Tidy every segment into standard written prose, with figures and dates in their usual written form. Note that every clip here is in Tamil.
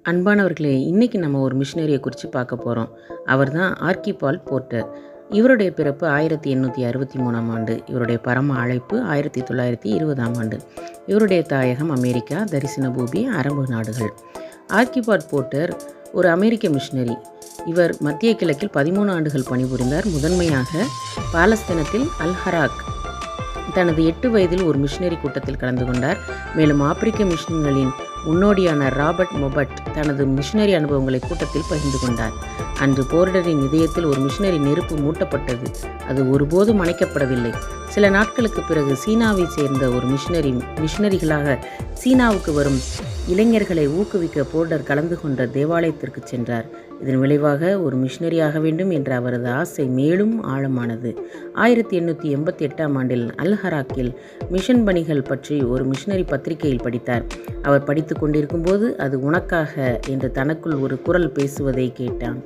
அன்பானவர்களே, இன்றைக்கி நம்ம ஒரு மிஷினரியை குறித்து பார்க்க போகிறோம். அவர் தான் ஆர்கிபால் போர்ட்டர். இவருடைய பிறப்பு 1863ஆம் ஆண்டு. இவருடைய பரம அழைப்பு 1920ஆம் ஆண்டு. இவருடைய தாயகம் அமெரிக்கா, தரிசன பூமி, அரபு நாடுகள். ஆர்கிபால் போர்ட்டர் ஒரு அமெரிக்க மிஷினரி. இவர் மத்திய கிழக்கில் 13 ஆண்டுகள் பணிபுரிந்தார். முதன்மையாக பாலஸ்தீனத்தில் அல்-ஹராக் தனது 8 வயதில் ஒரு மிஷினரி கூட்டத்தில் கலந்து கொண்டார். மேலும் ஆப்பிரிக்க மிஷன்களின் முன்னோடியான ராபர்ட் மொபட் தனது மிஷினரி அனுபவங்களை கூட்டத்தில் பகிர்ந்து கொண்டார். அன்று போர்ட்டரின் இதயத்தில் ஒரு மிஷினரி நெருப்பு மூட்டப்பட்டது. அது ஒருபோதும் அணைக்கப்படவில்லை. சில நாட்களுக்கு பிறகு சீனாவை சேர்ந்த ஒரு மிஷினரிகளாக சீனாவுக்கு வரும் இளைஞர்களை ஊக்குவிக்க போர்ட்டர் கலந்து கொண்ட தேவாலயத்திற்கு சென்றார். இதன் விளைவாக ஒரு மிஷினரி ஆக வேண்டும் என்ற அவரது ஆசை மேலும் ஆழமானது. 1888ஆம் ஆண்டில் அல்-ஹராக்கில் மிஷன் பணிகள் பற்றி ஒரு மிஷினரி பத்திரிகையில் படித்தார். அவர் படித்து கொண்டிருக்கும் போது அது உனக்காக என்று தனக்குள் ஒரு குரல் பேசுவதை கேட்டான்.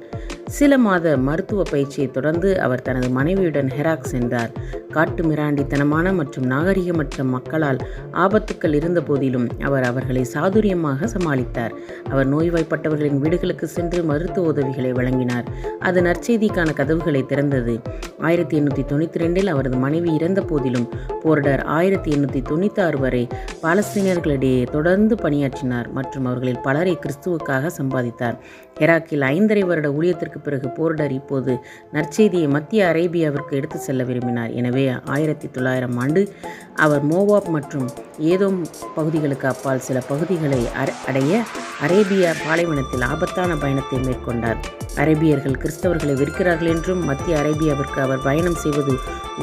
சில மாத மருத்துவ பயிற்சியை தொடர்ந்து அவர் தனது மனைவியுடன் ஹெராக் சென்றார். காட்டு மிராண்டித்தனமான மற்றும் நாகரிகமற்ற மக்களால் ஆபத்துக்கள் இருந்த போதிலும் அவர் அவர்களை சாதுரியமாக சமாளித்தார். அவர் நோய்வாய்ப்பட்டவர்களின் வீடுகளுக்கு சென்று மருத்துவ உதவிகளை வழங்கினார். அது நற்செய்திக்கான கதவுகளை திறந்தது. 1892இல் அவரது மனைவி இறந்த போதிலும் போர்ட்டர் 1896 வரை பாலஸ்தீனியர்களிடையே தொடர்ந்து பணியாற்றினார் மற்றும் அவர்களில் பலரை கிறிஸ்துவுக்காக சம்பாதித்தார். ஹெராக்கில் 5½ வருட ஊழியத்திற்கு பிறகு போர்ட்டர் இப்போது நற்செய்தியை மத்திய அரேபியாவிற்கு எடுத்து செல்ல விரும்பினார். எனவே 1900ஆம் ஆண்டு அவர் மோவாப் மற்றும் ஏதோம் பகுதிகளுக்கு அப்பால் சில பகுதிகளை அடைய அரேபியா பாலைவனத்தில் ஆபத்தான பயணத்தை மேற்கொண்டார். அரேபியர்கள் கிறிஸ்தவர்களை வெறுக்கிறார்கள் என்றும் மத்திய அரேபியாவிற்கு அவர் பயணம் செய்வது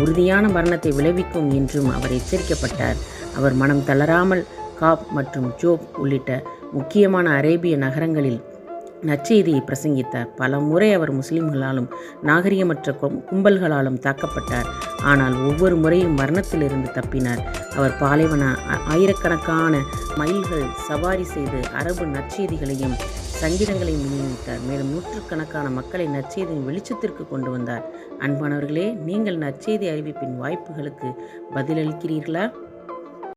உறுதியான மரணத்தை விளைவிக்கும் என்றும் அவர் எச்சரிக்கப்பட்டார். அவர் மனம் தளராமல் காப் மற்றும் ஜோப் உள்ளிட்ட முக்கியமான அரேபிய நகரங்களில் நற்செய்தியை பிரசங்கித்தார். பல முறை அவர் முஸ்லிம்களாலும் நாகரிகமற்ற கும்பல்களாலும் தாக்கப்பட்டார். ஆனால் ஒவ்வொரு முறையும் மரணத்திலிருந்து தப்பினார். அவர் பாலைவன ஆயிரக்கணக்கான மைல்கள் சவாரி செய்து அரபு நற்செய்திகளையும் சங்கீதங்களையும் விநியோகித்தார். மேலும் நூற்றுக்கணக்கான மக்களை நற்செய்தியின் வெளிச்சத்திற்கு கொண்டு வந்தார். அன்பானவர்களே, நீங்கள் நற்செய்தி அறிவிப்பின் வாய்ப்புகளுக்கு பதிலளிக்கிறீர்களா?